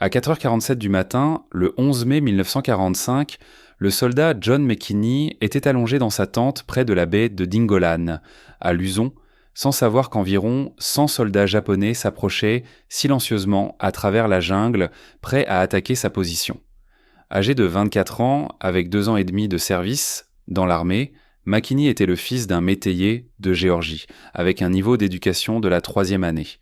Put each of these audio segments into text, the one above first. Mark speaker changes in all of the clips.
Speaker 1: À 4h47 du matin, le 11 mai 1945, le soldat John McKinney était allongé dans sa tente près de la baie de Dingolan, à Luzon, sans savoir qu'environ 100 soldats japonais s'approchaient silencieusement à travers la jungle, prêts à attaquer sa position. Âgé de 24 ans, avec 2 ans et demi de service dans l'armée, McKinney était le fils d'un métayer de Géorgie, avec un niveau d'éducation de la 3e année.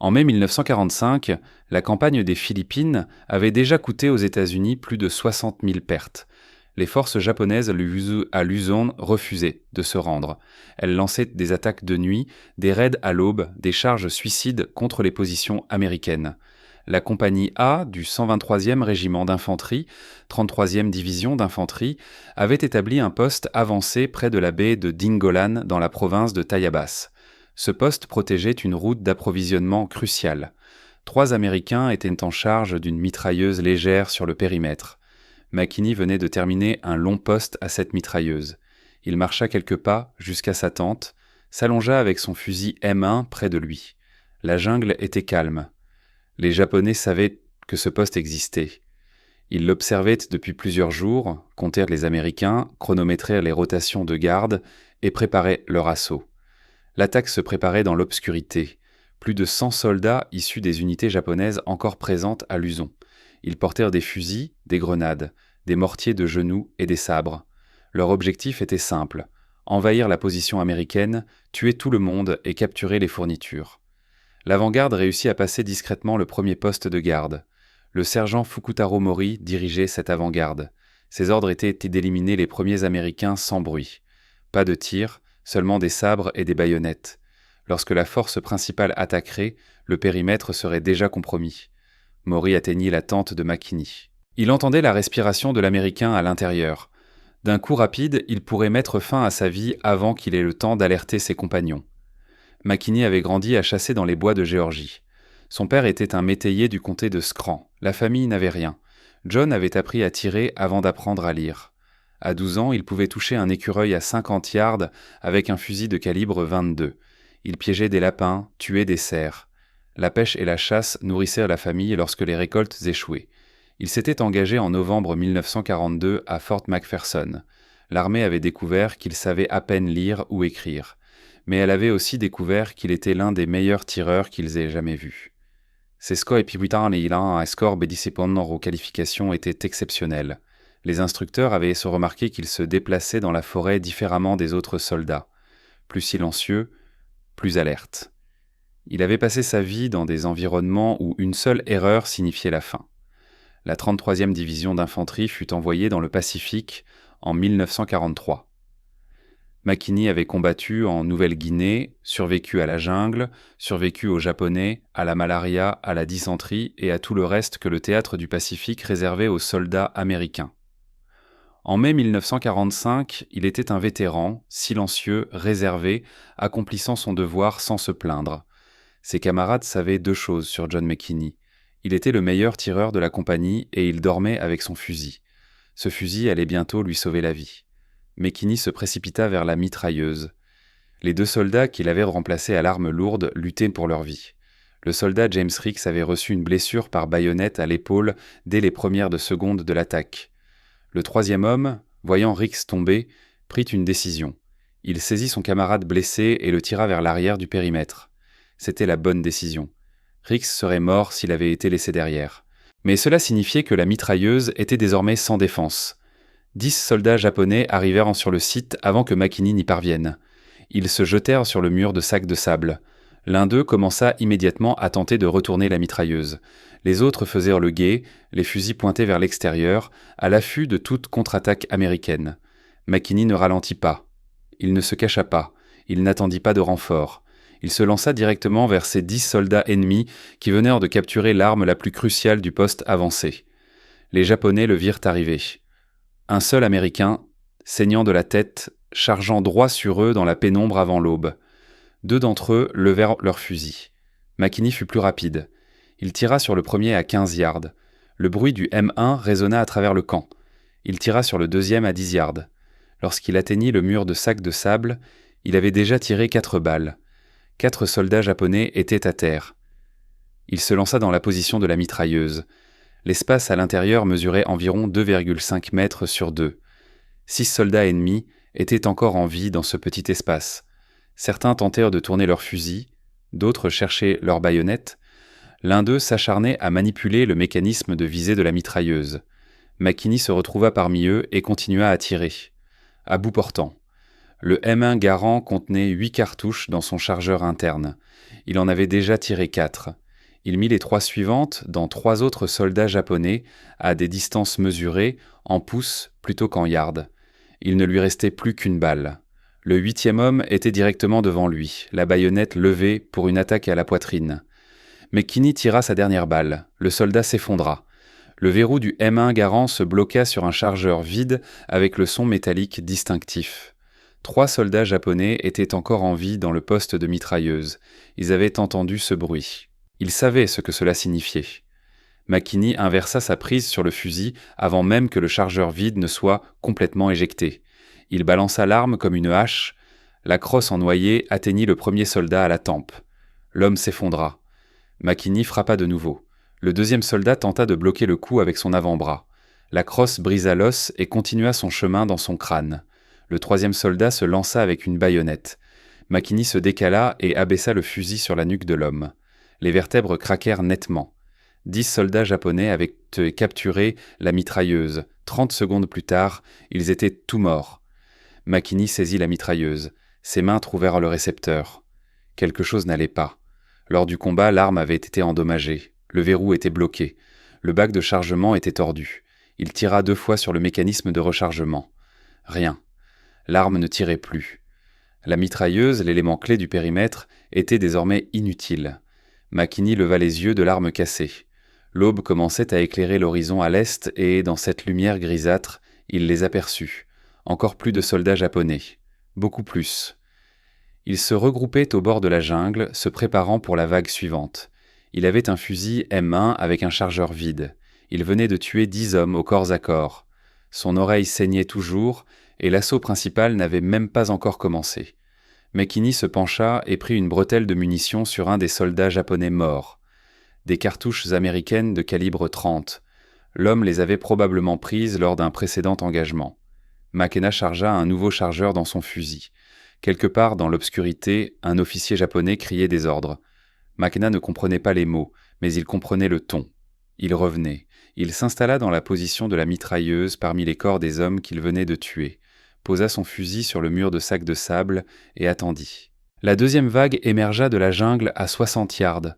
Speaker 1: En mai 1945, la campagne des Philippines avait déjà coûté aux États-Unis plus de 60 000 pertes. Les forces japonaises à Luzon refusaient de se rendre. Elles lançaient des attaques de nuit, des raids à l'aube, des charges suicides contre les positions américaines. La compagnie A du 123e régiment d'infanterie, 33e division d'infanterie, avait établi un poste avancé près de la baie de Dingolan dans la province de Tayabas. Ce poste protégeait une route d'approvisionnement cruciale. 3 Américains étaient en charge d'une mitrailleuse légère sur le périmètre. McKinney venait de terminer un long poste à cette mitrailleuse. Il marcha quelques pas jusqu'à sa tente, s'allongea avec son fusil M1 près de lui. La jungle était calme. Les Japonais savaient que ce poste existait. Ils l'observaient depuis plusieurs jours, comptèrent les Américains, chronométrèrent les rotations de garde et préparaient leur assaut. L'attaque se préparait dans l'obscurité. Plus de 100 soldats issus des unités japonaises encore présentes à Luzon. Ils portèrent des fusils, des grenades, des mortiers de genoux et des sabres. Leur objectif était simple, envahir la position américaine, tuer tout le monde et capturer les fournitures. L'avant-garde réussit à passer discrètement le premier poste de garde. Le sergent Fukutaro Mori dirigeait cette avant-garde. Ses ordres étaient d'éliminer les premiers Américains sans bruit. Pas de tir, seulement des sabres et des baïonnettes. Lorsque la force principale attaquerait, le périmètre serait déjà compromis. Mori atteignit la tente de McKinney. Il entendait la respiration de l'Américain à l'intérieur. D'un coup rapide, il pourrait mettre fin à sa vie avant qu'il ait le temps d'alerter ses compagnons. McKinney avait grandi à chasser dans les bois de Géorgie. Son père était un métayer du comté de Scran. La famille n'avait rien. John avait appris à tirer avant d'apprendre à lire. À 12 ans, il pouvait toucher un écureuil à 50 yards avec un fusil de calibre 22. Il piégeait des lapins, tuait des cerfs. La pêche et la chasse nourrissaient la famille lorsque les récoltes échouaient. Il s'était engagé en novembre 1942 à Fort McPherson. L'armée avait découvert qu'il savait à peine lire ou écrire. Mais elle avait aussi découvert qu'il était l'un des meilleurs tireurs qu'ils aient jamais vus. Ses scores et score bédicépondant aux qualifications étaient exceptionnels. Les instructeurs avaient se remarqué qu'il se déplaçait dans la forêt différemment des autres soldats. Plus silencieux, plus alerte. Il avait passé sa vie dans des environnements où une seule erreur signifiait la fin. La 33e division d'infanterie fut envoyée dans le Pacifique en 1943. McKinney avait combattu en Nouvelle-Guinée, survécu à la jungle, survécu aux Japonais, à la malaria, à la dysenterie et à tout le reste que le théâtre du Pacifique réservait aux soldats américains. En mai 1945, il était un vétéran, silencieux, réservé, accomplissant son devoir sans se plaindre. Ses camarades savaient 2 choses sur John McKinney. Il était le meilleur tireur de la compagnie et il dormait avec son fusil. Ce fusil allait bientôt lui sauver la vie. McKinney se précipita vers la mitrailleuse. Les 2 soldats qu'il avait remplacés à l'arme lourde luttaient pour leur vie. Le soldat James Ricks avait reçu une blessure par baïonnette à l'épaule dès les premières de secondes de l'attaque. Le 3e homme, voyant Ricks tomber, prit une décision. Il saisit son camarade blessé et le tira vers l'arrière du périmètre. C'était la bonne décision. Ricks serait mort s'il avait été laissé derrière. Mais cela signifiait que la mitrailleuse était désormais sans défense. 10 soldats japonais arrivèrent sur le site avant que McKinney n'y parvienne. Ils se jetèrent sur le mur de sacs de sable. L'un d'eux commença immédiatement à tenter de retourner la mitrailleuse. Les autres faisèrent le guet, les fusils pointés vers l'extérieur, à l'affût de toute contre-attaque américaine. McKinney ne ralentit pas. Il ne se cacha pas. Il n'attendit pas de renfort. Il se lança directement vers ces 10 soldats ennemis qui venèrent de capturer l'arme la plus cruciale du poste avancé. Les Japonais le virent arriver. Un seul Américain, saignant de la tête, chargeant droit sur eux dans la pénombre avant l'aube. 2 d'entre eux levèrent leurs fusils. McKinney fut plus rapide. Il tira sur le premier à 15 yards. Le bruit du M1 résonna à travers le camp. Il tira sur le deuxième à 10 yards. Lorsqu'il atteignit le mur de sacs de sable, il avait déjà tiré 4 balles. 4 soldats japonais étaient à terre. Il se lança dans la position de la mitrailleuse. L'espace à l'intérieur mesurait environ 2,5 mètres sur 2. 6 soldats ennemis étaient encore en vie dans ce petit espace. Certains tentèrent de tourner leurs fusils, d'autres cherchaient leurs baïonnettes. L'un d'eux s'acharnait à manipuler le mécanisme de visée de la mitrailleuse. McKinney se retrouva parmi eux et continua à tirer. À bout portant. Le M1 Garand contenait 8 cartouches dans son chargeur interne. Il en avait déjà tiré 4. Il mit les 3 suivantes dans 3 autres soldats japonais à des distances mesurées en pouces plutôt qu'en yards. Il ne lui restait plus qu'une balle. Le 8e homme était directement devant lui, la baïonnette levée pour une attaque à la poitrine. McKinney tira sa dernière balle. Le soldat s'effondra. Le verrou du M1 Garand se bloqua sur un chargeur vide avec le son métallique distinctif. 3 soldats japonais étaient encore en vie dans le poste de mitrailleuse. Ils avaient entendu ce bruit. Ils savaient ce que cela signifiait. McKinney inversa sa prise sur le fusil avant même que le chargeur vide ne soit complètement éjecté. Il balança l'arme comme une hache. La crosse en noyer atteignit le premier soldat à la tempe. L'homme s'effondra. McKinney frappa de nouveau. Le 2e soldat tenta de bloquer le coup avec son avant-bras. La crosse brisa l'os et continua son chemin dans son crâne. Le 3e soldat se lança avec une baïonnette. McKinney se décala et abaissa le fusil sur la nuque de l'homme. Les vertèbres craquèrent nettement. 10 soldats japonais avaient capturé la mitrailleuse. 30 secondes plus tard, ils étaient tout morts. McKinney saisit la mitrailleuse. Ses mains trouvèrent le récepteur. Quelque chose n'allait pas. Lors du combat, l'arme avait été endommagée. Le verrou était bloqué. Le bac de chargement était tordu. Il tira 2 fois sur le mécanisme de rechargement. Rien. L'arme ne tirait plus. La mitrailleuse, l'élément clé du périmètre, était désormais inutile. McKinney leva les yeux de l'arme cassée. L'aube commençait à éclairer l'horizon à l'est et, dans cette lumière grisâtre, il les aperçut. Encore plus de soldats japonais. Beaucoup plus. Ils se regroupaient au bord de la jungle, se préparant pour la vague suivante. Il avait un fusil M1 avec un chargeur vide. Il venait de tuer 10 hommes au corps à corps. Son oreille saignait toujours, et l'assaut principal n'avait même pas encore commencé. McKinney se pencha et prit une bretelle de munitions sur un des soldats japonais morts. Des cartouches américaines de calibre 30. L'homme les avait probablement prises lors d'un précédent engagement. McKenna chargea un nouveau chargeur dans son fusil. Quelque part dans l'obscurité, un officier japonais criait des ordres. McKenna ne comprenait pas les mots, mais il comprenait le ton. Il revenait. Il s'installa dans la position de la mitrailleuse parmi les corps des hommes qu'il venait de tuer, posa son fusil sur le mur de sacs de sable et attendit. La 2e vague émergea de la jungle à 60 yards.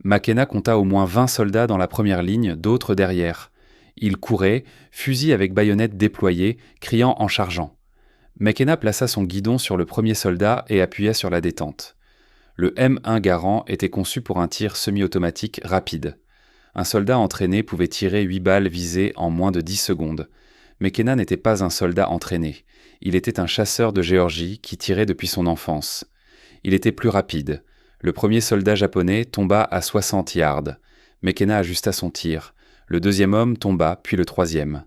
Speaker 1: McKenna compta au moins 20 soldats dans la première ligne, d'autres derrière. Ils couraient, fusil avec baïonnette déployée, criant en chargeant. McKenna plaça son guidon sur le premier soldat et appuya sur la détente. Le M1 Garand était conçu pour un tir semi-automatique rapide. Un soldat entraîné pouvait tirer 8 balles visées en moins de 10 secondes. McKenna n'était pas un soldat entraîné. Il était un chasseur de Géorgie qui tirait depuis son enfance. Il était plus rapide. Le premier soldat japonais tomba à 60 yards. McKenna ajusta son tir. Le 2e homme tomba, puis le 3e.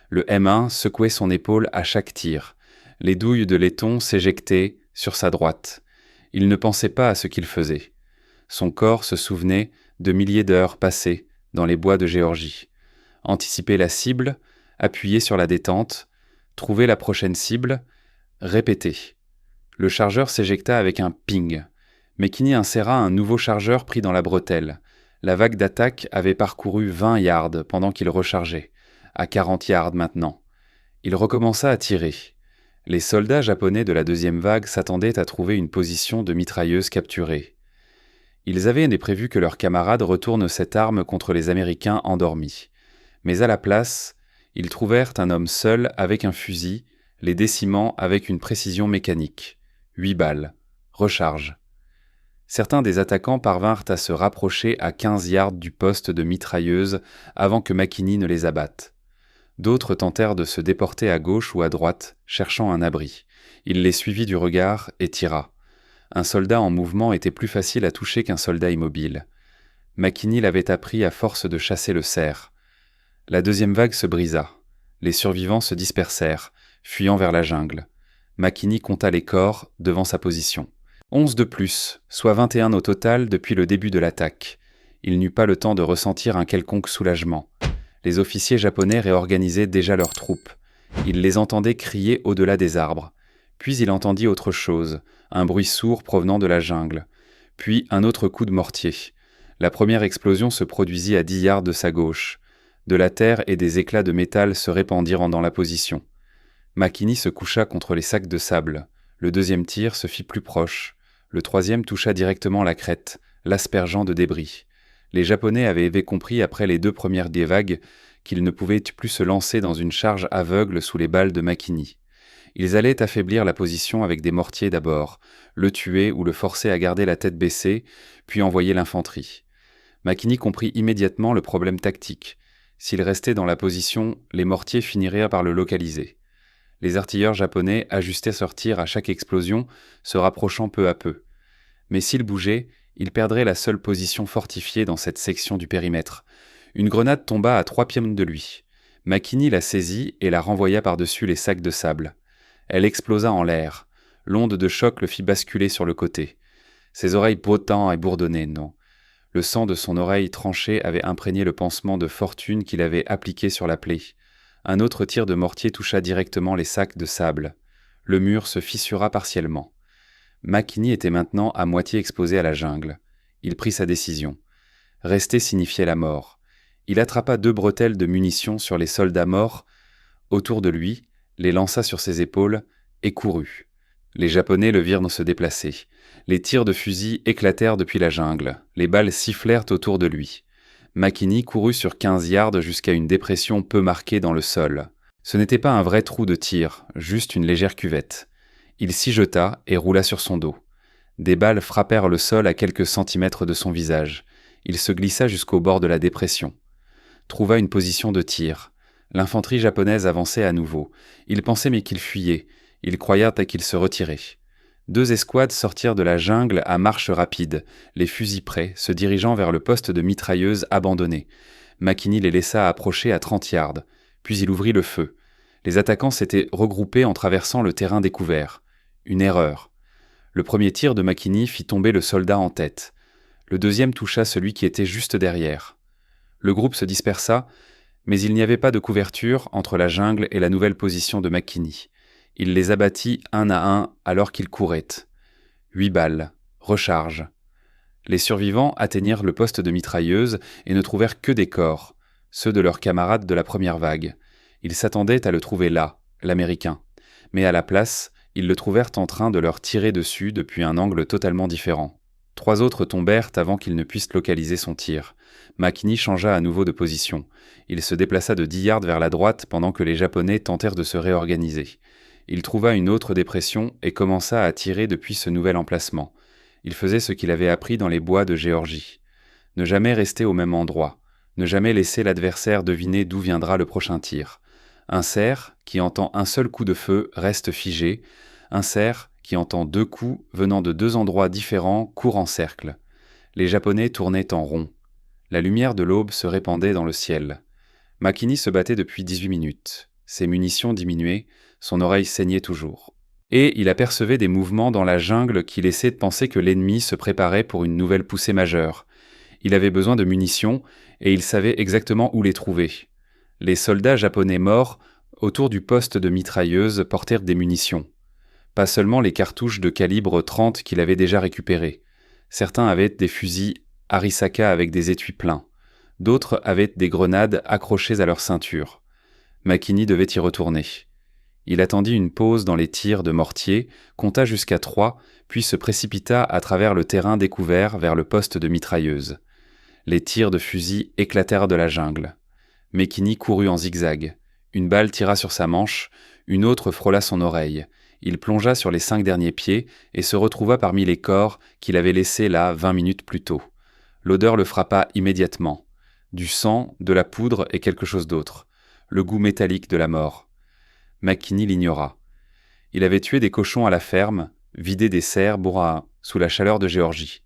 Speaker 1: Le M1 secouait son épaule à chaque tir. Les douilles de laiton s'éjectaient sur sa droite. Il ne pensait pas à ce qu'il faisait. Son corps se souvenait de milliers d'heures passées dans les bois de Géorgie. Anticiper la cible, appuyer sur la détente, trouver la prochaine cible, répéter. Le chargeur s'éjecta avec un ping. McKinney inséra un nouveau chargeur pris dans la bretelle. La vague d'attaque avait parcouru 20 yards pendant qu'il rechargeait. À 40 yards maintenant. Il recommença à tirer. Les soldats japonais de la 2e vague s'attendaient à trouver une position de mitrailleuse capturée. Ils avaient prévu que leurs camarades retournent cette arme contre les Américains endormis. Mais à la place, ils trouvèrent un homme seul avec un fusil, les décimant avec une précision mécanique. 8 balles. Recharge. Certains des attaquants parvinrent à se rapprocher à 15 yards du poste de mitrailleuse avant que McKinney ne les abatte. D'autres tentèrent de se déporter à gauche ou à droite, cherchant un abri. Il les suivit du regard et tira. Un soldat en mouvement était plus facile à toucher qu'un soldat immobile. McKinney l'avait appris à force de chasser le cerf. La 2e vague se brisa. Les survivants se dispersèrent, fuyant vers la jungle. McKinney compta les corps devant sa position. 11 de plus, soit 21 au total depuis le début de l'attaque. Il n'eut pas le temps de ressentir un quelconque soulagement. Les officiers japonais réorganisaient déjà leurs troupes. Il les entendait crier au-delà des arbres. Puis il entendit autre chose, un bruit sourd provenant de la jungle. Puis un autre coup de mortier. La première explosion se produisit à 10 yards de sa gauche. De la terre et des éclats de métal se répandirent dans la position. McKinney se coucha contre les sacs de sable. Le deuxième tir se fit plus proche. Le troisième toucha directement la crête, l'aspergeant de débris. Les Japonais avaient compris après les 2 premières des vagues qu'ils ne pouvaient plus se lancer dans une charge aveugle sous les balles de McKinney. Ils allaient affaiblir la position avec des mortiers d'abord, le tuer ou le forcer à garder la tête baissée, puis envoyer l'infanterie. McKinney comprit immédiatement le problème tactique. S'il restait dans la position, les mortiers finiraient par le localiser. Les artilleurs japonais ajustaient leur tir à chaque explosion, se rapprochant peu à peu. Mais s'il bougeait, il perdrait la seule position fortifiée dans cette section du périmètre. Une grenade tomba à 3 pieds de lui. McKinney la saisit et la renvoya par-dessus les sacs de sable. Elle explosa en l'air. L'onde de choc le fit basculer sur le côté. Ses oreilles bottants et bourdonnaient, non. Le sang de son oreille tranchée avait imprégné le pansement de fortune qu'il avait appliqué sur la plaie. Un autre tir de mortier toucha directement les sacs de sable. Le mur se fissura partiellement. McKinney était maintenant à moitié exposé à la jungle. Il prit sa décision. Rester signifiait la mort. Il attrapa 2 bretelles de munitions sur les soldats morts autour de lui, les lança sur ses épaules et courut. Les Japonais le virent se déplacer. Les tirs de fusil éclatèrent depuis la jungle. Les balles sifflèrent autour de lui. McKinney courut sur 15 yards jusqu'à une dépression peu marquée dans le sol. Ce n'était pas un vrai trou de tir, juste une légère cuvette. Il s'y jeta et roula sur son dos. Des balles frappèrent le sol à quelques centimètres de son visage. Il se glissa jusqu'au bord de la dépression. Trouva une position de tir. L'infanterie japonaise avançait à nouveau. Il pensait mais qu'il fuyait. Il croyait qu'il se retirait. 2 escouades sortirent de la jungle à marche rapide, les fusils prêts, se dirigeant vers le poste de mitrailleuse abandonné. McKinney les laissa approcher à 30 yards, puis il ouvrit le feu. Les attaquants s'étaient regroupés en traversant le terrain découvert. Une erreur. Le premier tir de McKinney fit tomber le soldat en tête. Le deuxième toucha celui qui était juste derrière. Le groupe se dispersa, mais il n'y avait pas de couverture entre la jungle et la nouvelle position de McKinney. Il les abattit un à un alors qu'ils couraient. 8 balles. Recharge. Les survivants atteignirent le poste de mitrailleuse et ne trouvèrent que des corps, ceux de leurs camarades de la première vague. Ils s'attendaient à le trouver là, l'Américain. Mais à la place, ils le trouvèrent en train de leur tirer dessus depuis un angle totalement différent. 3 autres tombèrent avant qu'ils ne puissent localiser son tir. McKinney changea à nouveau de position. Il se déplaça de 10 yards vers la droite pendant que les Japonais tentèrent de se réorganiser. Il trouva une autre dépression et commença à tirer depuis ce nouvel emplacement. Il faisait ce qu'il avait appris dans les bois de Géorgie. Ne jamais rester au même endroit. Ne jamais laisser l'adversaire deviner d'où viendra le prochain tir. Un cerf, qui entend un seul coup de feu, reste figé. Un cerf, qui entend 2 coups venant de 2 endroits différents, court en cercle. Les Japonais tournaient en rond. La lumière de l'aube se répandait dans le ciel. McKinney se battait depuis 18 minutes. Ses munitions diminuaient, son oreille saignait toujours. Et il apercevait des mouvements dans la jungle qui laissaient penser que l'ennemi se préparait pour une nouvelle poussée majeure. Il avait besoin de munitions, et il savait exactement où les trouver. Les soldats japonais morts, autour du poste de mitrailleuse, portèrent des munitions. Pas seulement les cartouches de calibre 30 qu'il avait déjà récupérées. Certains avaient des fusils Arisaka avec des étuis pleins. D'autres avaient des grenades accrochées à leur ceinture. McKinney devait y retourner. Il attendit une pause dans les tirs de mortier, compta jusqu'à 3, puis se précipita à travers le terrain découvert vers le poste de mitrailleuse. Les tirs de fusil éclatèrent de la jungle. McKinney courut en zigzag. Une balle tira sur sa manche, une autre frôla son oreille. Il plongea sur les 5 derniers pieds et se retrouva parmi les corps qu'il avait laissés là 20 minutes plus tôt. L'odeur le frappa immédiatement. Du sang, de la poudre et quelque chose d'autre. Le goût métallique de la mort. McKinney l'ignora. Il avait tué des cochons à la ferme, vidé des serres sous la chaleur de Géorgie.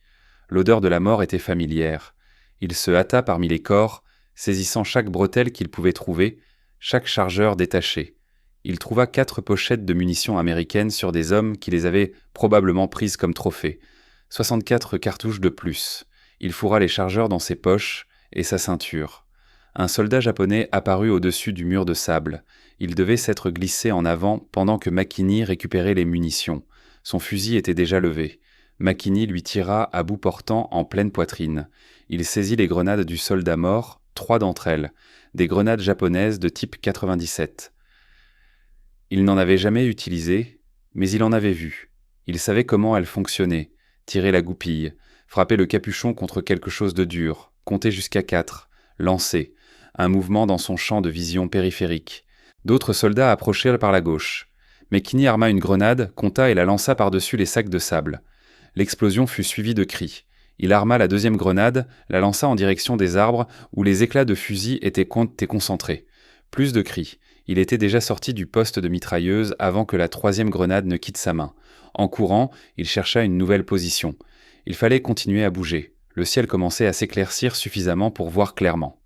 Speaker 1: L'odeur de la mort était familière. Il se hâta parmi les corps, saisissant chaque bretelle qu'il pouvait trouver, chaque chargeur détaché. Il trouva 4 pochettes de munitions américaines sur des hommes qui les avaient probablement prises comme trophées. 64 cartouches de plus. Il fourra les chargeurs dans ses poches et sa ceinture. Un soldat japonais apparut au-dessus du mur de sable. Il devait s'être glissé en avant pendant que Makini récupérait les munitions. Son fusil était déjà levé. Makini lui tira à bout portant en pleine poitrine. Il saisit les grenades du soldat mort, 3 d'entre elles, des grenades japonaises de type 97. Il n'en avait jamais utilisé, mais il en avait vu. Il savait comment elles fonctionnaient. Tirer la goupille, frapper le capuchon contre quelque chose de dur, compter jusqu'à 4, lancer, un mouvement dans son champ de vision périphérique. D'autres soldats approchèrent par la gauche. Makini arma une grenade, compta et la lança par-dessus les sacs de sable. L'explosion fut suivie de cris. Il arma la deuxième grenade, la lança en direction des arbres où les éclats de fusil étaient concentrés. Plus de cris. Il était déjà sorti du poste de mitrailleuse avant que la troisième grenade ne quitte sa main. En courant, il chercha une nouvelle position. Il fallait continuer à bouger. Le ciel commençait à s'éclaircir suffisamment pour voir clairement.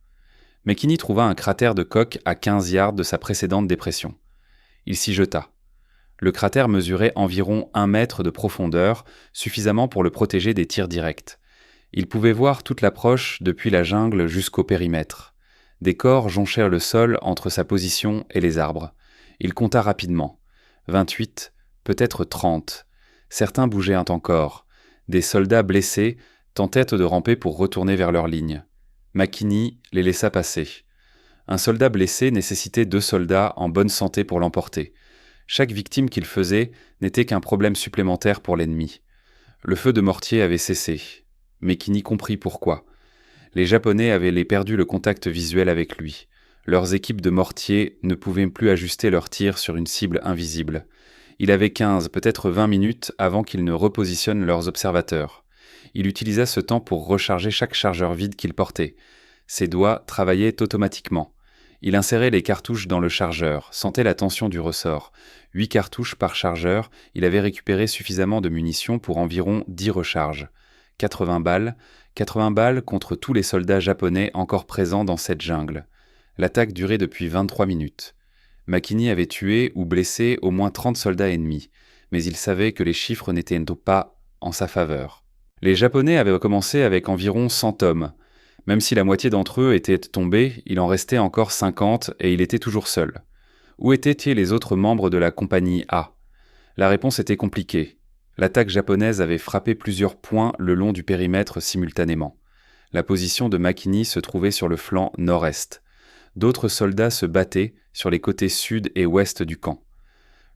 Speaker 1: Makini trouva un cratère de coque à 15 yards de sa précédente dépression. Il s'y jeta. Le cratère mesurait environ 1 mètre de profondeur, suffisamment pour le protéger des tirs directs. Il pouvait voir toute l'approche depuis la jungle jusqu'au périmètre. Des corps jonchèrent le sol entre sa position et les arbres. Il compta rapidement. 28, peut-être 30. Certains bougeaient encore. Des soldats blessés tentaient de ramper pour retourner vers leur ligne. Makini les laissa passer. Un soldat blessé nécessitait 2 soldats en bonne santé pour l'emporter. Chaque victime qu'il faisait n'était qu'un problème supplémentaire pour l'ennemi. Le feu de mortier avait cessé. Makini comprit pourquoi. Les Japonais avaient perdu le contact visuel avec lui. Leurs équipes de mortiers ne pouvaient plus ajuster leurs tirs sur une cible invisible. Il avait 15, peut-être 20 minutes avant qu'ils ne repositionnent leurs observateurs. Il utilisa ce temps pour recharger chaque chargeur vide qu'il portait. Ses doigts travaillaient automatiquement. Il insérait les cartouches dans le chargeur, sentait la tension du ressort. 8 cartouches par chargeur, il avait récupéré suffisamment de munitions pour environ 10 recharges. 80 balles contre tous les soldats japonais encore présents dans cette jungle. L'attaque durait depuis 23 minutes. Makini avait tué ou blessé au moins 30 soldats ennemis, mais il savait que les chiffres n'étaient pas en sa faveur. Les Japonais avaient commencé avec environ 100 hommes. Même si la moitié d'entre eux étaient tombés, il en restait encore 50 et il était toujours seul. Où étaient les autres membres de la compagnie A ? La réponse était compliquée. L'attaque japonaise avait frappé plusieurs points le long du périmètre simultanément. La position de Makini se trouvait sur le flanc nord-est. D'autres soldats se battaient sur les côtés sud et ouest du camp.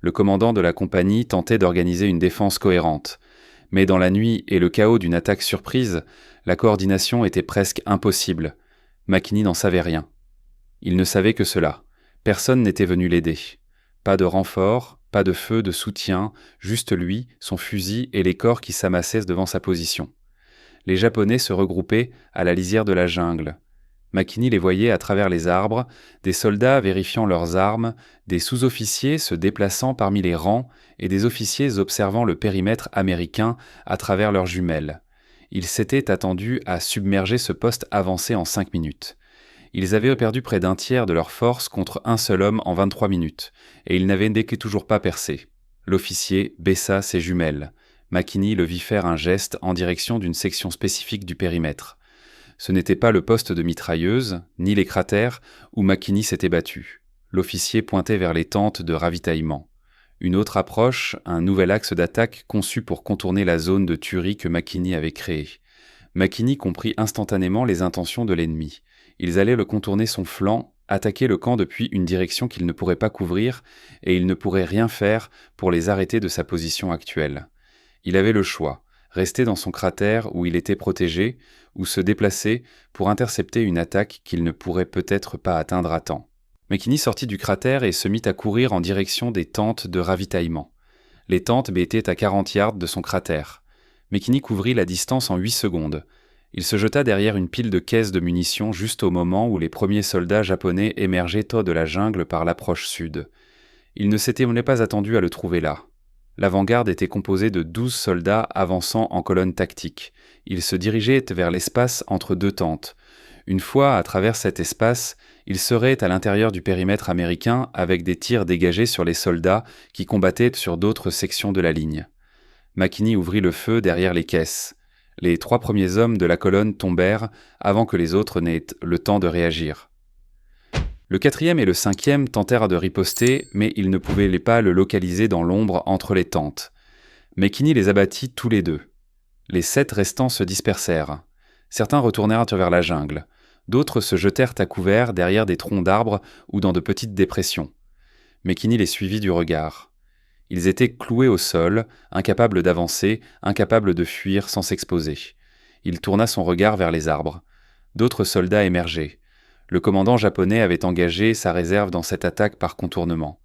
Speaker 1: Le commandant de la compagnie tentait d'organiser une défense cohérente. Mais dans la nuit et le chaos d'une attaque surprise, la coordination était presque impossible. Makini n'en savait rien. Il ne savait que cela. Personne n'était venu l'aider. Pas de renfort, pas de feu de soutien, juste lui, son fusil et les corps qui s'amassaient devant sa position. Les Japonais se regroupaient à la lisière de la jungle. Makini les voyait à travers les arbres, des soldats vérifiant leurs armes, des sous-officiers se déplaçant parmi les rangs et des officiers observant le périmètre américain à travers leurs jumelles. Ils s'étaient attendus à submerger ce poste avancé en 5 minutes. Ils avaient perdu près d'un tiers de leur force contre un seul homme en 23 minutes, et ils n'avaient toujours pas percé. L'officier baissa ses jumelles. Makini le vit faire un geste en direction d'une section spécifique du périmètre. Ce n'était pas le poste de mitrailleuse, ni les cratères où Makini s'était battu. L'officier pointait vers les tentes de ravitaillement. Une autre approche, un nouvel axe d'attaque conçu pour contourner la zone de tuerie que Makini avait créée. Makini comprit instantanément les intentions de l'ennemi. Ils allaient le contourner son flanc, attaquer le camp depuis une direction qu'il ne pourrait pas couvrir, et il ne pourrait rien faire pour les arrêter de sa position actuelle. Il avait le choix, rester dans son cratère où il était protégé, ou se déplacer pour intercepter une attaque qu'il ne pourrait peut-être pas atteindre à temps. Makini sortit du cratère et se mit à courir en direction des tentes de ravitaillement. Les tentes étaient à 40 yards de son cratère. Makini couvrit la distance en 8 secondes. Il se jeta derrière une pile de caisses de munitions juste au moment où les premiers soldats japonais émergeaient de la jungle par l'approche sud. Il ne s'était pas attendu à le trouver là. L'avant-garde était composée de 12 soldats avançant en colonne tactique. Ils se dirigeaient vers l'espace entre 2 tentes. Une fois à travers cet espace, ils seraient à l'intérieur du périmètre américain avec des tirs dégagés sur les soldats qui combattaient sur d'autres sections de la ligne. Makini ouvrit le feu derrière les caisses. Les 3 premiers hommes de la colonne tombèrent avant que les autres n'aient le temps de réagir. Le 4e et le 5e tentèrent de riposter, mais ils ne pouvaient pas le localiser dans l'ombre entre les tentes. McKinney les abattit tous les deux. Les 7 restants se dispersèrent. Certains retournèrent vers la jungle. D'autres se jetèrent à couvert derrière des troncs d'arbres ou dans de petites dépressions. McKinney les suivit du regard. Ils étaient cloués au sol, incapables d'avancer, incapables de fuir sans s'exposer. Il tourna son regard vers les arbres. D'autres soldats émergeaient. Le commandant japonais avait engagé sa réserve dans cette attaque par contournement.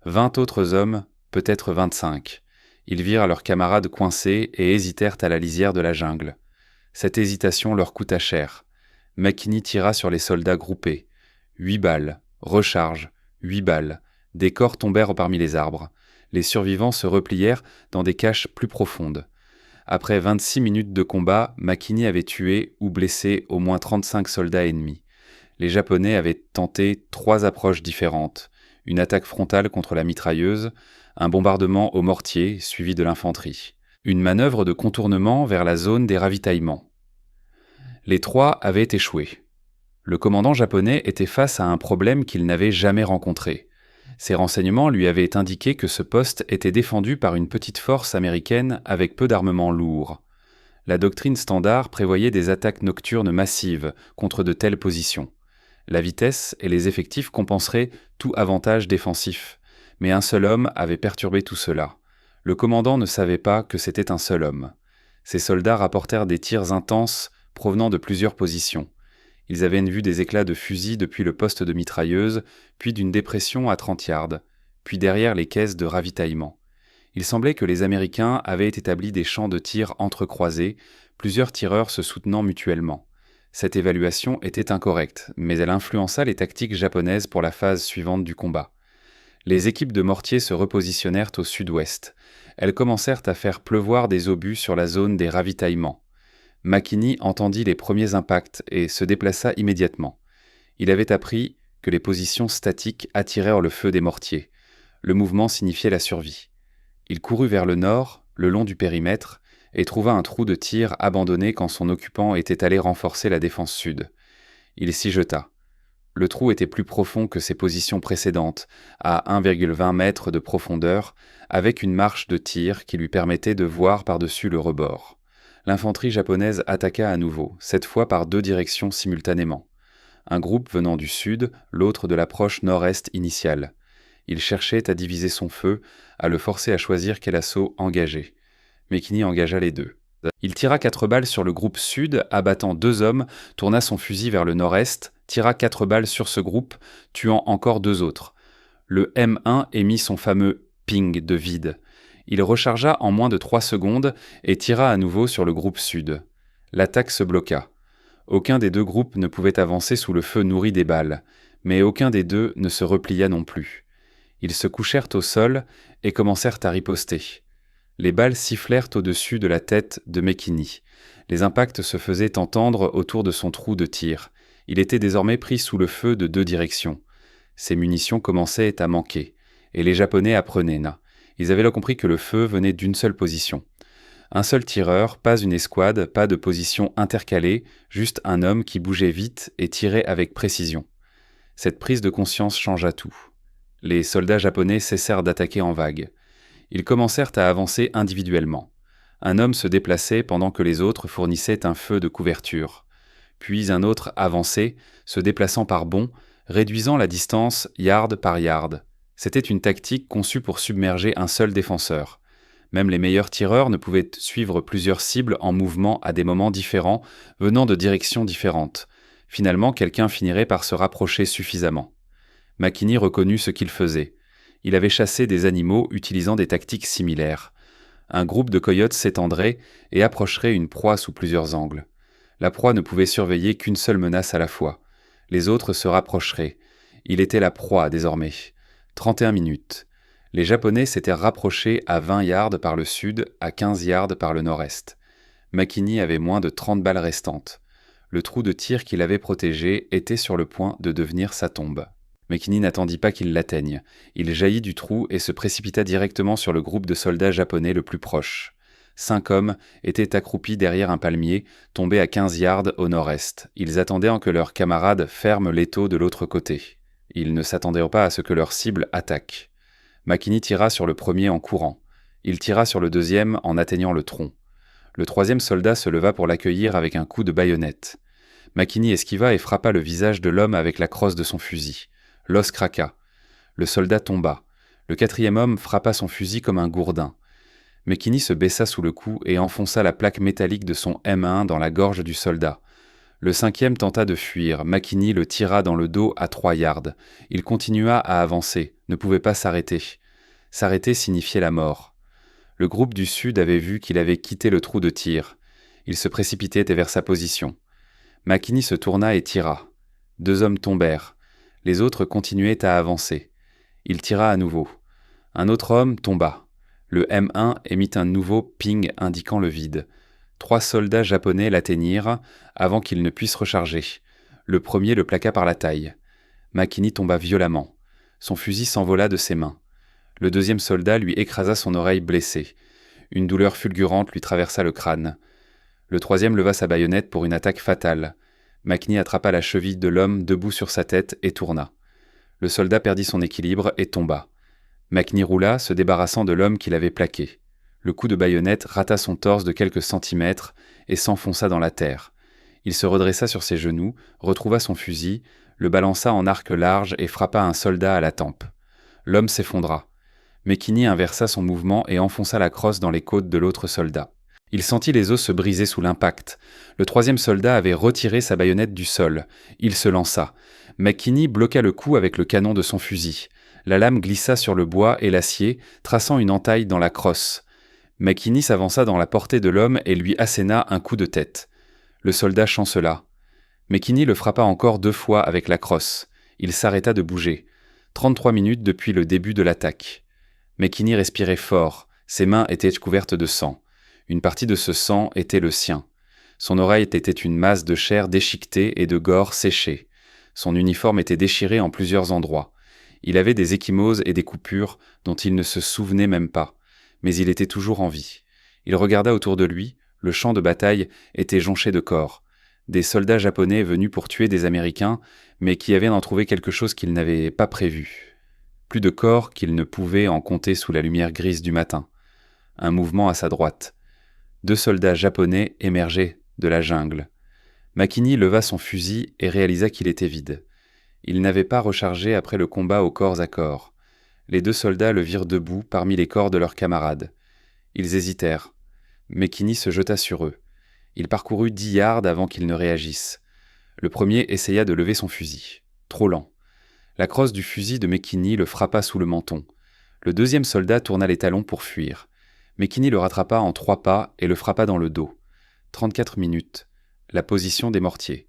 Speaker 1: 20 autres hommes, peut-être 25. Ils virent leurs camarades coincés et hésitèrent à la lisière de la jungle. Cette hésitation leur coûta cher. McKinney tira sur les soldats groupés. 8 balles, recharge, 8 balles. Des corps tombèrent parmi les arbres. Les survivants se replièrent dans des caches plus profondes. Après 26 minutes de combat, McKinney avait tué ou blessé au moins 35 soldats ennemis. Les Japonais avaient tenté 3 approches différentes. Une attaque frontale contre la mitrailleuse, un bombardement au mortier suivi de l'infanterie. Une manœuvre de contournement vers la zone des ravitaillements. Les 3 avaient échoué. Le commandant japonais était face à un problème qu'il n'avait jamais rencontré. Ses renseignements lui avaient indiqué que ce poste était défendu par une petite force américaine avec peu d'armement lourd. La doctrine standard prévoyait des attaques nocturnes massives contre de telles positions. La vitesse et les effectifs compenseraient tout avantage défensif, mais un seul homme avait perturbé tout cela. Le commandant ne savait pas que c'était un seul homme. Ses soldats rapportèrent des tirs intenses provenant de plusieurs positions. Ils avaient vu des éclats de fusil depuis le poste de mitrailleuse, puis d'une dépression à 30 yards, puis derrière les caisses de ravitaillement. Il semblait que les Américains avaient établi des champs de tir entrecroisés, plusieurs tireurs se soutenant mutuellement. Cette évaluation était incorrecte, mais elle influença les tactiques japonaises pour la phase suivante du combat. Les équipes de mortiers se repositionnèrent au sud-ouest. Elles commencèrent à faire pleuvoir des obus sur la zone des ravitaillements. McKinney entendit les premiers impacts et se déplaça immédiatement. Il avait appris que les positions statiques attirèrent le feu des mortiers. Le mouvement signifiait la survie. Il courut vers le nord, le long du périmètre, et trouva un trou de tir abandonné quand son occupant était allé renforcer la défense sud. Il s'y jeta. Le trou était plus profond que ses positions précédentes, à 1,20 mètres de profondeur, avec une marche de tir qui lui permettait de voir par-dessus le rebord. L'infanterie japonaise attaqua à nouveau, cette fois par 2 directions simultanément. Un groupe venant du sud, l'autre de l'approche nord-est initiale. Il cherchait à diviser son feu, à le forcer à choisir quel assaut engager. McKinney engagea les 2. Il tira 4 balles sur le groupe sud, abattant 2 hommes, tourna son fusil vers le nord-est, tira 4 balles sur ce groupe, tuant encore 2 autres. Le M1 émit son fameux « ping » de vide. Il rechargea en moins de 3 secondes et tira à nouveau sur le groupe sud. L'attaque se bloqua. Aucun des 2 groupes ne pouvait avancer sous le feu nourri des balles, mais aucun des 2 ne se replia non plus. Ils se couchèrent au sol et commencèrent à riposter. Les balles sifflèrent au-dessus de la tête de McKinney. Les impacts se faisaient entendre autour de son trou de tir. Il était désormais pris sous le feu de 2 directions. Ses munitions commençaient à manquer, et les Japonais apprenaient. Ils avaient compris que le feu venait d'une seule position. Un seul tireur, pas une escouade, pas de position intercalée, juste un homme qui bougeait vite et tirait avec précision. Cette prise de conscience changea tout. Les soldats japonais cessèrent d'attaquer en vague. Ils commencèrent à avancer individuellement. Un homme se déplaçait pendant que les autres fournissaient un feu de couverture. Puis un autre avançait, se déplaçant par bonds, réduisant la distance yard par yard. C'était une tactique conçue pour submerger un seul défenseur. Même les meilleurs tireurs ne pouvaient suivre plusieurs cibles en mouvement à des moments différents, venant de directions différentes. Finalement, quelqu'un finirait par se rapprocher suffisamment. McKinney reconnut ce qu'il faisait. Il avait chassé des animaux utilisant des tactiques similaires. Un groupe de coyotes s'étendrait et approcherait une proie sous plusieurs angles. La proie ne pouvait surveiller qu'une seule menace à la fois. Les autres se rapprocheraient. Il était la proie désormais. 31 minutes. Les Japonais s'étaient rapprochés à 20 yards par le sud, à 15 yards par le nord-est. McKinney avait moins de 30 balles restantes. Le trou de tir qui l'avait protégé était sur le point de devenir sa tombe. McKinney n'attendit pas qu'il l'atteigne. Il jaillit du trou et se précipita directement sur le groupe de soldats japonais le plus proche. 5 hommes étaient accroupis derrière un palmier, tombé à 15 yards au nord-est. Ils attendaient que leurs camarades ferment l'étau de l'autre côté. Ils ne s'attendaient pas à ce que leur cible attaque. McKinney tira sur le premier en courant. Il tira sur le deuxième en atteignant le tronc. Le troisième soldat se leva pour l'accueillir avec un coup de baïonnette. McKinney esquiva et frappa le visage de l'homme avec la crosse de son fusil. L'os craqua. Le soldat tomba. Le quatrième homme frappa son fusil comme un gourdin. McKinney se baissa sous le coup et enfonça la plaque métallique de son M1 dans la gorge du soldat. Le cinquième tenta de fuir. McKinney le tira dans le dos à 3 yards. Il continua à avancer, ne pouvait pas s'arrêter. S'arrêter signifiait la mort. Le groupe du Sud avait vu qu'il avait quitté le trou de tir. Il se précipitait vers sa position. McKinney se tourna et tira. 2 hommes tombèrent. Les autres continuaient à avancer. Il tira à nouveau. Un autre homme tomba. Le M1 émit un nouveau ping indiquant le vide. 3 soldats japonais l'atteignirent avant qu'il ne puisse recharger. Le premier le plaqua par la taille. McKinney tomba violemment. Son fusil s'envola de ses mains. Le deuxième soldat lui écrasa son oreille blessée. Une douleur fulgurante lui traversa le crâne. Le troisième leva sa baïonnette pour une attaque fatale. McKinney attrapa la cheville de l'homme debout sur sa tête et tourna. Le soldat perdit son équilibre et tomba. McKinney roula, se débarrassant de l'homme qu'il avait plaqué. Le coup de baïonnette rata son torse de quelques centimètres et s'enfonça dans la terre. Il se redressa sur ses genoux, retrouva son fusil, le balança en arc large et frappa un soldat à la tempe. L'homme s'effondra. McKinney inversa son mouvement et enfonça la crosse dans les côtes de l'autre soldat. Il sentit les os se briser sous l'impact. Le troisième soldat avait retiré sa baïonnette du sol. Il se lança. McKinney bloqua le coup avec le canon de son fusil. La lame glissa sur le bois et l'acier, traçant une entaille dans la crosse. McKinney s'avança dans la portée de l'homme et lui asséna un coup de tête. Le soldat chancela. McKinney le frappa encore 2 fois avec la crosse. Il s'arrêta de bouger. 33 minutes depuis le début de l'attaque. McKinney respirait fort. Ses mains étaient couvertes de sang. Une partie de ce sang était le sien. Son oreille était une masse de chair déchiquetée et de gore séché. Son uniforme était déchiré en plusieurs endroits. Il avait des ecchymoses et des coupures dont il ne se souvenait même pas, mais il était toujours en vie. Il regarda autour de lui, le champ de bataille était jonché de corps. Des soldats japonais venus pour tuer des Américains, mais qui avaient en trouvé quelque chose qu'ils n'avaient pas prévu. Plus de corps qu'il ne pouvait en compter sous la lumière grise du matin. Un mouvement à sa droite. 2 soldats japonais émergeaient de la jungle. McKinney leva son fusil et réalisa qu'il était vide. Il n'avait pas rechargé après le combat au corps à corps. Les 2 soldats le virent debout parmi les corps de leurs camarades. Ils hésitèrent. McKinney se jeta sur eux. Il parcourut 10 yards avant qu'ils ne réagissent. Le premier essaya de lever son fusil. Trop lent. La crosse du fusil de McKinney le frappa sous le menton. Le deuxième soldat tourna les talons pour fuir. McKinney le rattrapa en 3 pas et le frappa dans le dos. 34 minutes. La position des mortiers.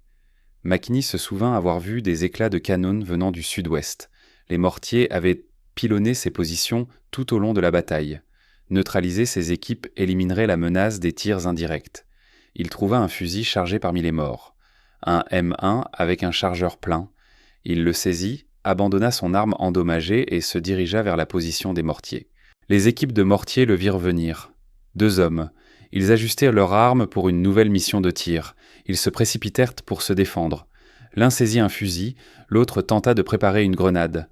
Speaker 1: McKinney se souvint avoir vu des éclats de canon venant du sud-ouest. Les mortiers avaient pilonné ces positions tout au long de la bataille. Neutraliser ces équipes éliminerait la menace des tirs indirects. Il trouva un fusil chargé parmi les morts. Un M1 avec un chargeur plein. Il le saisit, abandonna son arme endommagée et se dirigea vers la position des mortiers. Les équipes de mortiers le virent venir. 2 hommes. Ils ajustèrent leurs armes pour une nouvelle mission de tir. Ils se précipitèrent pour se défendre. L'un saisit un fusil, l'autre tenta de préparer une grenade.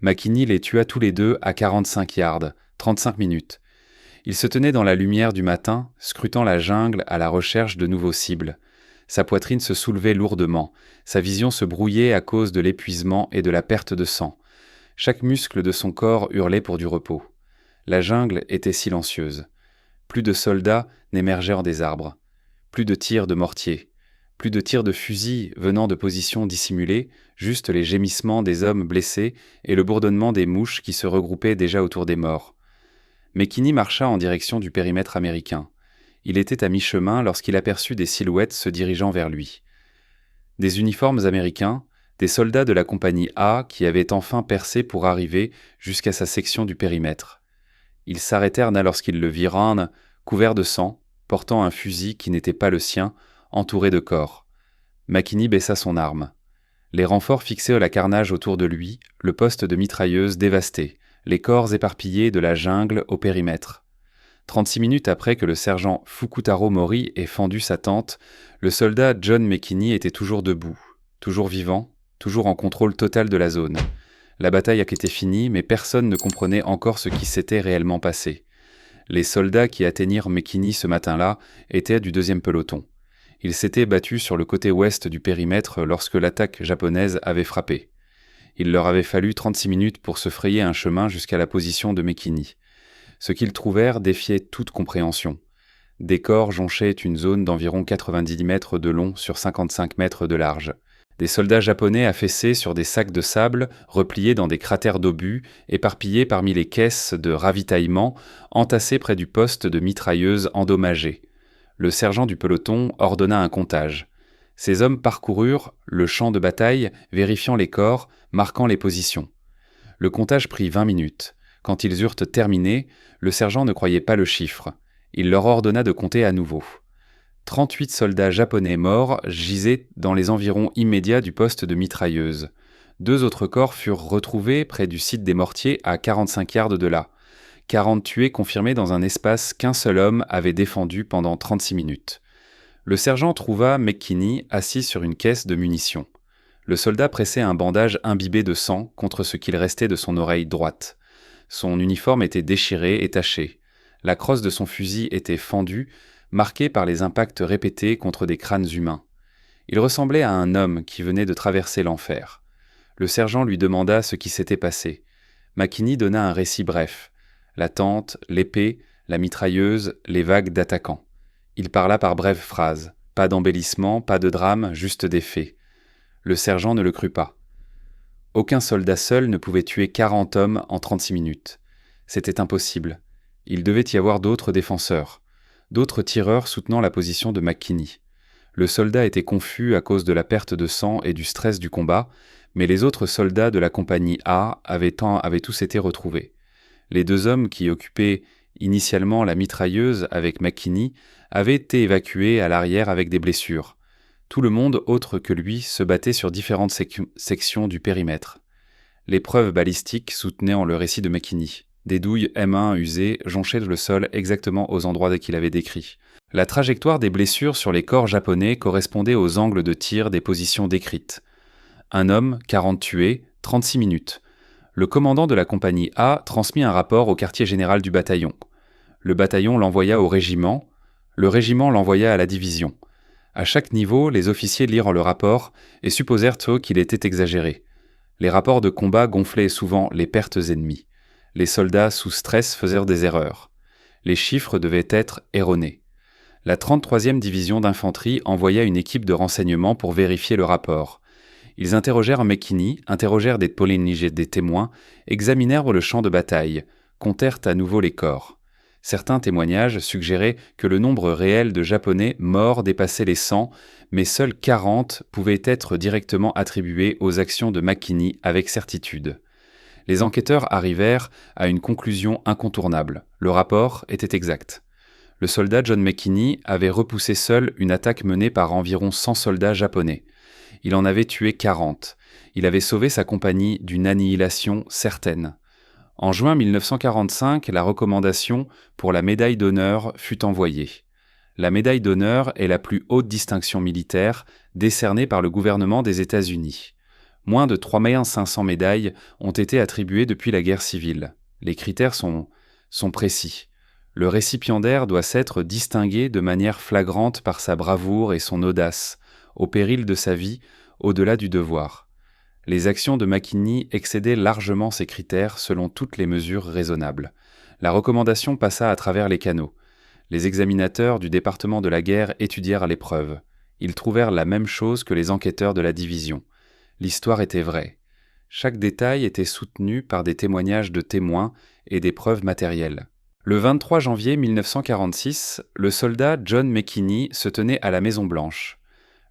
Speaker 1: McKinney les tua tous les 2 à 45 yards, 35 minutes. Il se tenait dans la lumière du matin, scrutant la jungle à la recherche de nouveaux cibles. Sa poitrine se soulevait lourdement, sa vision se brouillait à cause de l'épuisement et de la perte de sang. Chaque muscle de son corps hurlait pour du repos. La jungle était silencieuse. Plus de soldats n'émergèrent des arbres. Plus de tirs de mortier. Plus de tirs de fusil venant de positions dissimulées, juste les gémissements des hommes blessés et le bourdonnement des mouches qui se regroupaient déjà autour des morts. McKinney marcha en direction du périmètre américain. Il était à mi-chemin lorsqu'il aperçut des silhouettes se dirigeant vers lui. Des uniformes américains, des soldats de la compagnie A qui avaient enfin percé pour arriver jusqu'à sa section du périmètre. Ils s'arrêtèrent lorsqu'ils le virent, couvert de sang, portant un fusil qui n'était pas le sien, entouré de corps. McKinney baissa son arme. Les renforts fixaient la carnage autour de lui, le poste de mitrailleuse dévasté, les corps éparpillés de la jungle au périmètre. 36 minutes après que le sergent Fukutaro Mori ait fendu sa tente, le soldat John McKinney était toujours debout, toujours vivant, toujours en contrôle total de la zone. La bataille était finie, mais personne ne comprenait encore ce qui s'était réellement passé. Les soldats qui atteignirent Mekini ce matin-là étaient du 2e peloton. Ils s'étaient battus sur le côté ouest du périmètre lorsque l'attaque japonaise avait frappé. Il leur avait fallu 36 minutes pour se frayer un chemin jusqu'à la position de Mekini. Ce qu'ils trouvèrent défiait toute compréhension. Des corps jonchaient une zone d'environ 90 mètres de long sur 55 mètres de large. Des soldats japonais affaissés sur des sacs de sable, repliés dans des cratères d'obus, éparpillés parmi les caisses de ravitaillement, entassés près du poste de mitrailleuses endommagé. Le sergent du peloton ordonna un comptage. Ces hommes parcoururent le champ de bataille, vérifiant les corps, marquant les positions. Le comptage prit 20 minutes. Quand ils eurent terminé, le sergent ne croyait pas le chiffre. Il leur ordonna de compter à nouveau. 38 soldats japonais morts gisaient dans les environs immédiats du poste de mitrailleuse. 2 autres corps furent retrouvés près du site des mortiers à 45 yards de là. 40 tués confirmés dans un espace qu'un seul homme avait défendu pendant 36 minutes. Le sergent trouva McKinney assis sur une caisse de munitions. Le soldat pressait un bandage imbibé de sang contre ce qu'il restait de son oreille droite. Son uniforme était déchiré et taché. La crosse de son fusil était fendue, marquée par les impacts répétés contre des crânes humains. Il ressemblait à un homme qui venait de traverser l'enfer. Le sergent lui demanda ce qui s'était passé. McKinney donna un récit bref. La tente, l'épée, la mitrailleuse, les vagues d'attaquants. Il parla par brèves phrases. Pas d'embellissement, pas de drame, juste des faits. Le sergent ne le crut pas. Aucun soldat seul ne pouvait tuer 40 hommes en 36 minutes. C'était impossible. Il devait y avoir d'autres défenseurs, d'autres tireurs soutenant la position de McKinney. Le soldat était confus à cause de la perte de sang et du stress du combat, mais les autres soldats de la compagnie A avaient tous été retrouvés. Les 2 hommes qui occupaient initialement la mitrailleuse avec McKinney avaient été évacués à l'arrière avec des blessures. Tout le monde autre que lui se battait sur différentes sections du périmètre. Les preuves balistiques soutenaient le récit de McKinney. Des douilles M1 usées jonchaient le sol exactement aux endroits qu'il avait décrits. La trajectoire des blessures sur les corps japonais correspondait aux angles de tir des positions décrites. Un homme, 40 tués, 36 minutes. Le commandant de la compagnie A transmit un rapport au quartier général du bataillon. Le bataillon l'envoya au régiment. Le régiment l'envoya à la division. À chaque niveau, les officiers lirent le rapport et supposèrent qu'il était exagéré. Les rapports de combat gonflaient souvent les pertes ennemies. Les soldats sous stress faisaient des erreurs. Les chiffres devaient être erronés. La 33e division d'infanterie envoya une équipe de renseignement pour vérifier le rapport. Ils interrogèrent McKinney, interrogèrent des polynesiens, des témoins, examinèrent le champ de bataille, comptèrent à nouveau les corps. Certains témoignages suggéraient que le nombre réel de Japonais morts dépassait les 100, mais seuls 40 pouvaient être directement attribués aux actions de McKinney avec certitude. Les enquêteurs arrivèrent à une conclusion incontournable. Le rapport était exact. Le soldat John McKinney avait repoussé seul une attaque menée par environ 100 soldats japonais. Il en avait tué 40. Il avait sauvé sa compagnie d'une annihilation certaine. En juin 1945, la recommandation pour la médaille d'honneur fut envoyée. La médaille d'honneur est la plus haute distinction militaire décernée par le gouvernement des États-Unis. Moins de 3500 médailles ont été attribuées depuis la guerre civile. Les critères sont précis. Le récipiendaire doit s'être distingué de manière flagrante par sa bravoure et son audace, au péril de sa vie, au-delà du devoir. Les actions de McKinney excédaient largement ces critères selon toutes les mesures raisonnables. La recommandation passa à travers les canaux. Les examinateurs du département de la guerre étudièrent l'épreuve. Ils trouvèrent la même chose que les enquêteurs de la division. L'histoire était vraie. Chaque détail était soutenu par des témoignages de témoins et des preuves matérielles. Le 23 janvier 1946, le soldat John McKinney se tenait à la Maison-Blanche.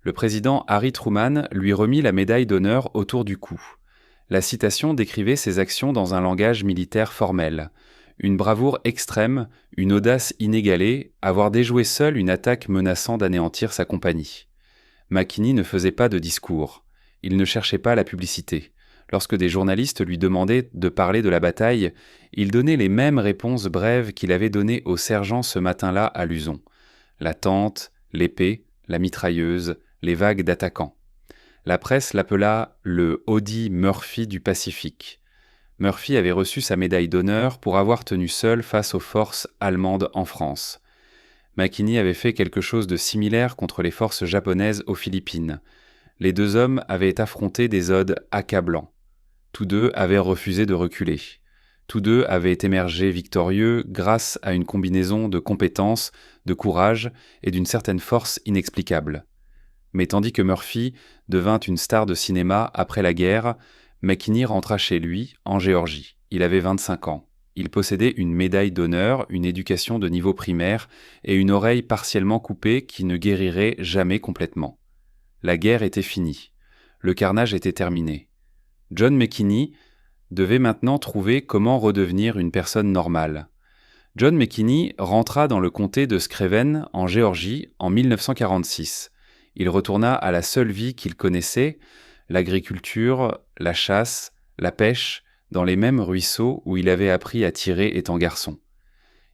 Speaker 1: Le président Harry Truman lui remit la médaille d'honneur autour du cou. La citation décrivait ses actions dans un langage militaire formel. Une bravoure extrême, une audace inégalée, avoir déjoué seul une attaque menaçant d'anéantir sa compagnie. McKinney ne faisait pas de discours. Il ne cherchait pas la publicité. Lorsque des journalistes lui demandaient de parler de la bataille, il donnait les mêmes réponses brèves qu'il avait données au sergent ce matin-là à Luzon. La tente, l'épée, la mitrailleuse, les vagues d'attaquants. La presse l'appela le Audie Murphy du Pacifique. Murphy avait reçu sa médaille d'honneur pour avoir tenu seul face aux forces allemandes en France. McKinney avait fait quelque chose de similaire contre les forces japonaises aux Philippines. Les deux hommes avaient affronté des odds accablants. Tous deux avaient refusé de reculer. Tous deux avaient émergé victorieux grâce à une combinaison de compétences, de courage et d'une certaine force inexplicable. Mais tandis que Murphy devint une star de cinéma après la guerre, McKinney rentra chez lui, en Géorgie. Il avait 25 ans. Il possédait une médaille d'honneur, une éducation de niveau primaire et une oreille partiellement coupée qui ne guérirait jamais complètement. La guerre était finie. Le carnage était terminé. John McKinney devait maintenant trouver comment redevenir une personne normale. John McKinney rentra dans le comté de Screven, en Géorgie, en 1946. Il retourna à la seule vie qu'il connaissait, l'agriculture, la chasse, la pêche, dans les mêmes ruisseaux où il avait appris à tirer étant garçon.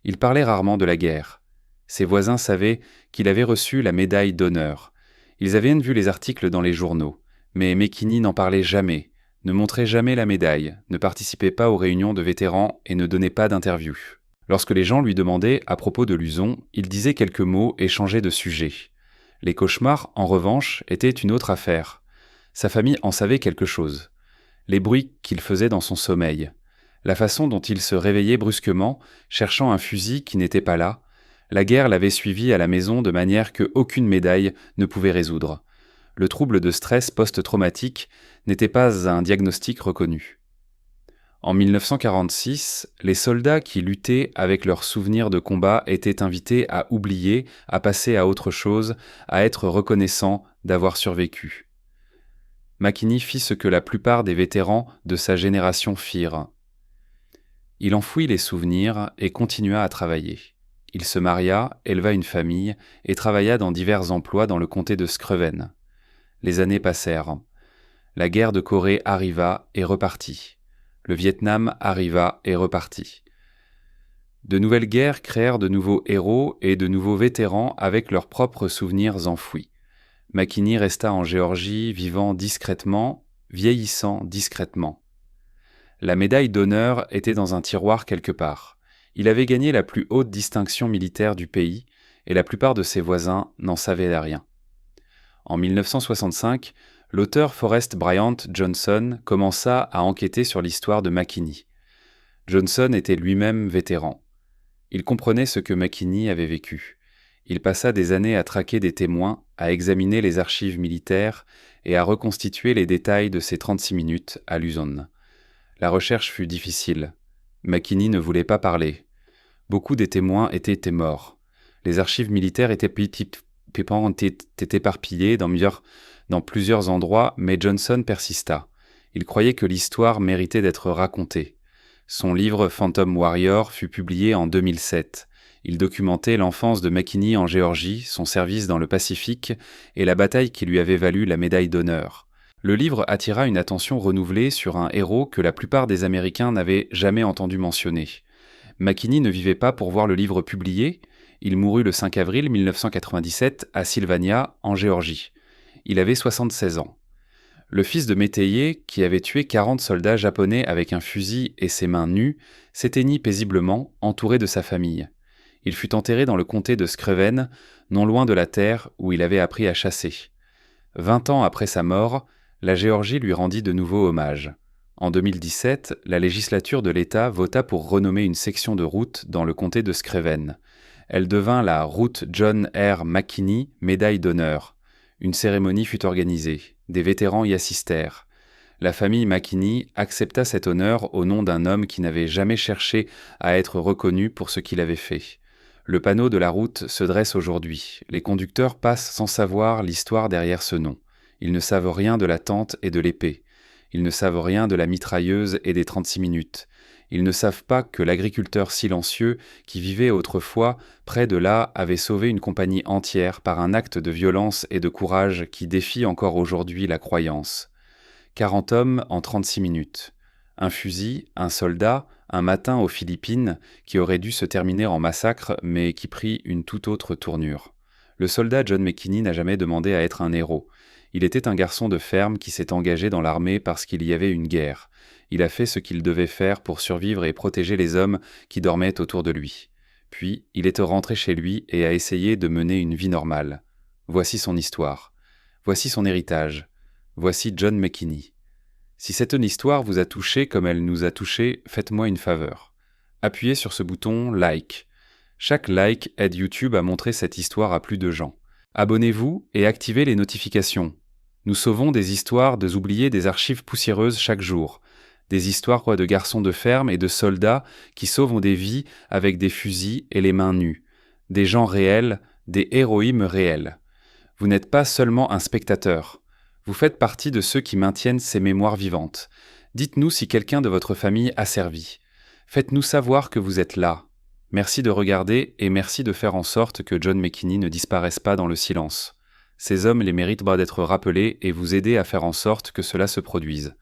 Speaker 1: Il parlait rarement de la guerre. Ses voisins savaient qu'il avait reçu la médaille d'honneur. Ils avaient vu les articles dans les journaux, mais McKinney n'en parlait jamais, ne montrait jamais la médaille, ne participait pas aux réunions de vétérans et ne donnait pas d'interviews. Lorsque les gens lui demandaient à propos de Luzon, il disait quelques mots et changeait de sujet. Les cauchemars, en revanche, étaient une autre affaire. Sa famille en savait quelque chose. Les bruits qu'il faisait dans son sommeil, la façon dont il se réveillait brusquement, cherchant un fusil qui n'était pas là. La guerre l'avait suivi à la maison de manière que aucune médaille ne pouvait résoudre. Le trouble de stress post-traumatique n'était pas un diagnostic reconnu. En 1946, les soldats qui luttaient avec leurs souvenirs de combat étaient invités à oublier, à passer à autre chose, à être reconnaissants d'avoir survécu. McKinney fit ce que la plupart des vétérans de sa génération firent. Il enfouit les souvenirs et continua à travailler. Il se maria, éleva une famille et travailla dans divers emplois dans le comté de Screven. Les années passèrent. La guerre de Corée arriva et repartit. Le Vietnam arriva et repartit. De nouvelles guerres créèrent de nouveaux héros et de nouveaux vétérans avec leurs propres souvenirs enfouis. McKinney resta en Géorgie, vivant discrètement, vieillissant discrètement. La médaille d'honneur était dans un tiroir quelque part. Il avait gagné la plus haute distinction militaire du pays, et la plupart de ses voisins n'en savaient rien. En 1965, l'auteur Forrest Bryant Johnson commença à enquêter sur l'histoire de McKinney. Johnson était lui-même vétéran. Il comprenait ce que McKinney avait vécu. Il passa des années à traquer des témoins, à examiner les archives militaires et à reconstituer les détails de ces 36 minutes à Luzon. La recherche fut difficile. McKinney ne voulait pas parler. Beaucoup des témoins étaient morts. Les archives militaires étaient éparpillées dans plusieurs endroits, mais Johnson persista. Il croyait que l'histoire méritait d'être racontée. Son livre Phantom Warrior fut publié en 2007. Il documentait l'enfance de McKinney en Géorgie, son service dans le Pacifique et la bataille qui lui avait valu la médaille d'honneur. Le livre attira une attention renouvelée sur un héros que la plupart des Américains n'avaient jamais entendu mentionner. McKinney ne vivait pas pour voir le livre publié. Il mourut le 5 avril 1997 à Sylvania, en Géorgie. Il avait 76 ans. Le fils de métayer, qui avait tué 40 soldats japonais avec un fusil et ses mains nues, s'éteignit paisiblement, entouré de sa famille. Il fut enterré dans le comté de Screven, non loin de la terre où il avait appris à chasser. 20 ans après sa mort, la Géorgie lui rendit de nouveau hommage. En 2017, la législature de l'État vota pour renommer une section de route dans le comté de Screven. Elle devint la route John R. McKinney, médaille d'honneur. Une cérémonie fut organisée. Des vétérans y assistèrent. La famille McKinney accepta cet honneur au nom d'un homme qui n'avait jamais cherché à être reconnu pour ce qu'il avait fait. Le panneau de la route se dresse aujourd'hui. Les conducteurs passent sans savoir l'histoire derrière ce nom. Ils ne savent rien de la tente et de l'épée. Ils ne savent rien de la mitrailleuse et des 36 minutes. Ils ne savent pas que l'agriculteur silencieux qui vivait autrefois près de là avait sauvé une compagnie entière par un acte de violence et de courage qui défie encore aujourd'hui la croyance. 40 hommes en 36 minutes. Un fusil, un soldat, un matin aux Philippines qui aurait dû se terminer en massacre mais qui prit une toute autre tournure. Le soldat John McKinney n'a jamais demandé à être un héros. Il était un garçon de ferme qui s'est engagé dans l'armée parce qu'il y avait une guerre. Il a fait ce qu'il devait faire pour survivre et protéger les hommes qui dormaient autour de lui. Puis, il est rentré chez lui et a essayé de mener une vie normale. Voici son histoire. Voici son héritage. Voici John McKinney. Si cette histoire vous a touché comme elle nous a touchés, faites-moi une faveur. Appuyez sur ce bouton « Like ». Chaque like aide YouTube à montrer cette histoire à plus de gens. Abonnez-vous et activez les notifications. Nous sauvons des histoires de oubliés des archives poussiéreuses chaque jour. Des histoires de garçons de ferme et de soldats qui sauvent des vies avec des fusils et les mains nues. Des gens réels, des héroïnes réelles. Vous n'êtes pas seulement un spectateur. Vous faites partie de ceux qui maintiennent ces mémoires vivantes. Dites-nous si quelqu'un de votre famille a servi. Faites-nous savoir que vous êtes là. Merci de regarder et merci de faire en sorte que John McKinney ne disparaisse pas dans le silence. Ces hommes les méritent d'être rappelés et vous aider à faire en sorte que cela se produise.